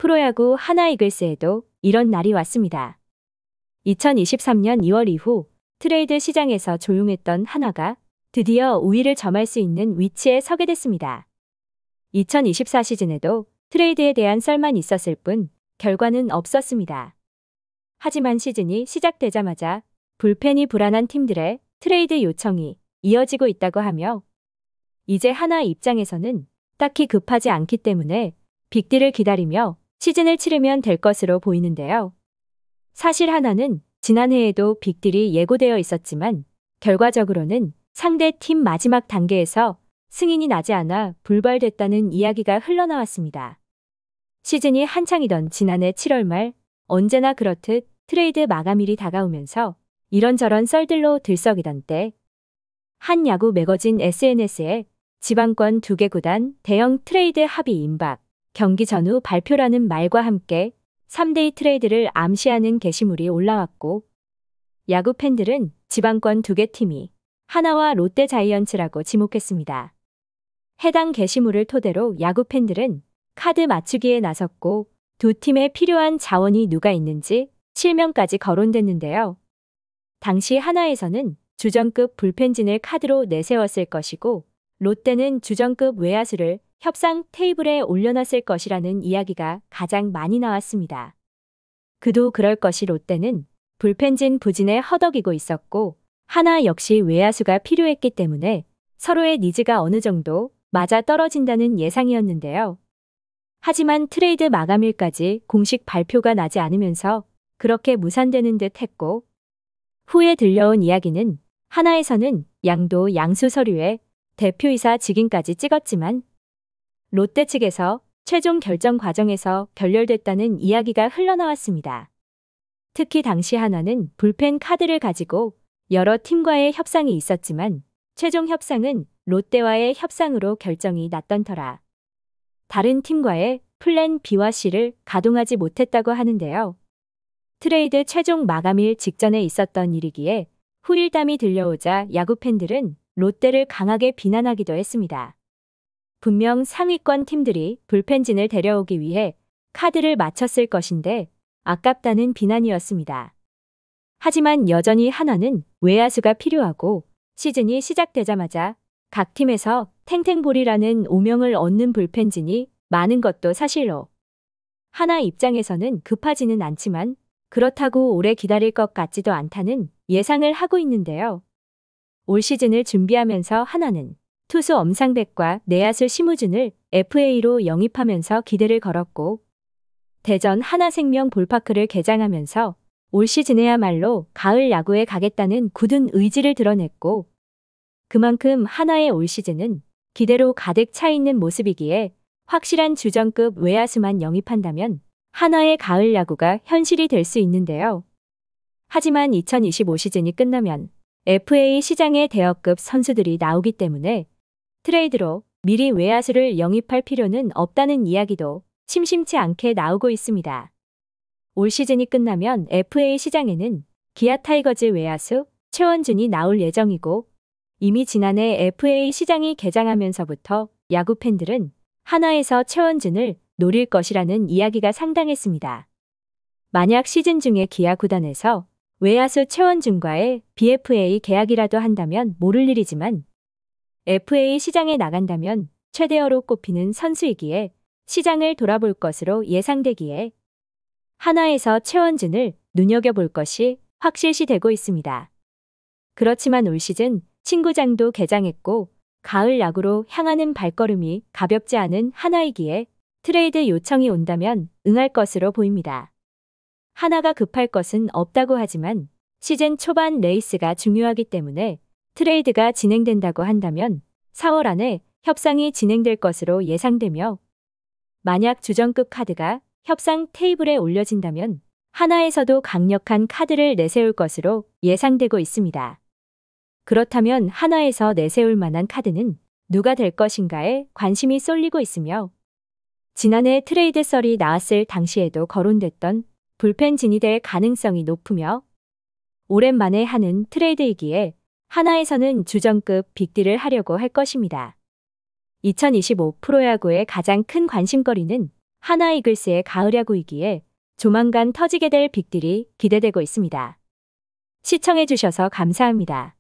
프로야구 하나 이글스에도 이런 날이 왔습니다. 2023년 2월 이후 트레이드 시장에서 조용했던 하나가 드디어 우위를 점할 수 있는 위치에 서게 됐습니다. 2024 시즌에도 트레이드에 대한 썰만 있었을 뿐 결과는 없었습니다. 하지만 시즌이 시작되자마자 불펜이 불안한 팀들의 트레이드 요청이 이어지고 있다고 하며 이제 하나 입장에서는 딱히 급하지 않기 때문에 빅딜을 기다리며 시즌을 치르면 될 것으로 보이는데요. 사실 하나는 지난해에도 빅딜이 예고되어 있었지만 결과적으로는 상대 팀 마지막 단계에서 승인이 나지 않아 불발됐다는 이야기가 흘러나왔습니다. 시즌이 한창이던 지난해 7월 말 언제나 그렇듯 트레이드 마감일이 다가오면서 이런저런 썰들로 들썩이던 때 한 야구 매거진 SNS에 지방권 2개 구단 대형 트레이드 합의 임박, 경기 전후 발표라는 말과 함께 3대2 트레이드를 암시하는 게시물이 올라왔고 야구 팬들은 지방권 2개 팀이 하나와 롯데 자이언츠라고 지목했습니다. 해당 게시물을 토대로 야구 팬들은 카드 맞추기에 나섰고 두 팀에 필요한 자원이 누가 있는지 실명까지 거론됐는데요. 당시 하나에서는 주전급 불펜진을 카드로 내세웠을 것이고 롯데는 주전급 외야수를 협상 테이블에 올려놨을 것이라는 이야기가 가장 많이 나왔습니다. 그도 그럴 것이 롯데는 불펜진 부진에 허덕이고 있었고 하나 역시 외야수가 필요했기 때문에 서로의 니즈가 어느 정도 맞아 떨어진다는 예상이었는데요. 하지만 트레이드 마감일까지 공식 발표가 나지 않으면서 그렇게 무산되는 듯 했고 후에 들려온 이야기는 하나에서는 양도 양수 서류에 대표이사 직인까지 찍었지만 롯데 측에서 최종 결정 과정에서 결렬됐다는 이야기가 흘러나왔습니다. 특히 당시 하나는 불펜 카드를 가지고 여러 팀과의 협상이 있었지만 최종 협상은 롯데와의 협상으로 결정이 났던 터라 다른 팀과의 플랜 B와 C를 가동하지 못했다고 하는데요. 트레이드 최종 마감일 직전에 있었던 일이기에 후일담이 들려오자 야구 팬들은 롯데를 강하게 비난하기도 했습니다. 분명 상위권 팀들이 불펜진을 데려오기 위해 카드를 맞췄을 것인데 아깝다는 비난이었습니다. 하지만 여전히 하나는 외야수가 필요하고 시즌이 시작되자마자 각 팀에서 탱탱볼이라는 오명을 얻는 불펜진이 많은 것도 사실로 하나 입장에서는 급하지는 않지만 그렇다고 오래 기다릴 것 같지도 않다는 예상을 하고 있는데요. 올 시즌을 준비하면서 하나는 투수 엄상백과 내야수 심우준을 FA로 영입하면서 기대를 걸었고 대전 하나생명 볼파크를 개장하면서 올 시즌에야말로 가을 야구에 가겠다는 굳은 의지를 드러냈고 그만큼 하나의 올 시즌은 기대로 가득 차 있는 모습이기에 확실한 주전급 외야수만 영입한다면 하나의 가을 야구가 현실이 될 수 있는데요. 하지만 2025 시즌이 끝나면 FA 시장에 대여급 선수들이 나오기 때문에 트레이드로 미리 외야수를 영입할 필요는 없다는 이야기도 심심치 않게 나오고 있습니다. 올 시즌이 끝나면 FA 시장에는 기아 타이거즈 외야수 최원준이 나올 예정이고 이미 지난해 FA 시장이 개장하면서부터 야구 팬들은 하나에서 최원준을 노릴 것이라는 이야기가 상당했습니다. 만약 시즌 중에 기아 구단에서 외야수 최원준과의 BFA 계약이라도 한다면 모를 일이지만 FA 시장에 나간다면 최대어로 꼽히는 선수이기에 시장을 돌아볼 것으로 예상되기에 하나에서 최원준을 눈여겨볼 것이 확실시되고 있습니다. 그렇지만 올 시즌 신구장도 개장했고 가을 야구로 향하는 발걸음이 가볍지 않은 하나이기에 트레이드 요청이 온다면 응할 것으로 보입니다. 하나가 급할 것은 없다고 하지만 시즌 초반 레이스가 중요하기 때문에 트레이드가 진행된다고 한다면 4월 안에 협상이 진행될 것으로 예상되며 만약 주전급 카드가 협상 테이블에 올려진다면 하나에서도 강력한 카드를 내세울 것으로 예상되고 있습니다. 그렇다면 하나에서 내세울 만한 카드는 누가 될 것인가에 관심이 쏠리고 있으며 지난해 트레이드 썰이 나왔을 당시에도 거론됐던 불펜진이 될 가능성이 높으며 오랜만에 하는 트레이드이기에 하나에서는 주전급 빅딜을 하려고 할 것입니다. 2025 프로야구의 가장 큰 관심거리는 하나 이글스의 가을 야구이기에 조만간 터지게 될 빅딜이 기대되고 있습니다. 시청해주셔서 감사합니다.